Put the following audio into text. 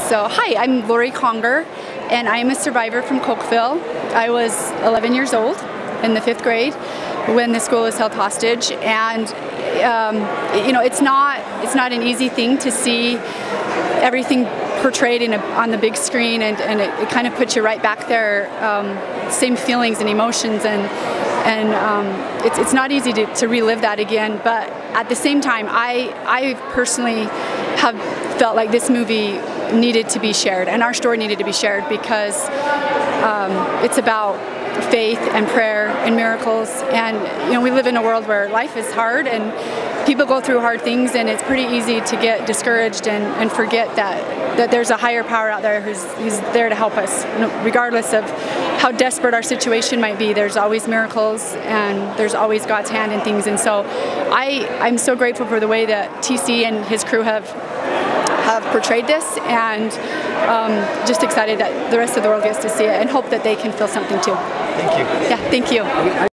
So hi, I'm Lori Conger, and I am a survivor from Cokeville. I was 11 years old in the 5th grade when the school was held hostage, and you know, it's not an easy thing to see everything portrayed on the big screen, and it kind of puts you right back there, same feelings and emotions, and it's not easy to relive that again. But at the same time, I personally have felt like this movie needed to be shared, and our story needed to be shared, because it's about faith and prayer and miracles. And you know, we live in a world where life is hard and people go through hard things, and it's pretty easy to get discouraged and forget that there's a higher power out there who's there to help us. Regardless of how desperate our situation might be, there's always miracles and there's always God's hand in things. And so I'm so grateful for the way that TC and his crew have portrayed this, and just excited that the rest of the world gets to see it, and hope that they can feel something too. Thank you. Yeah, thank you.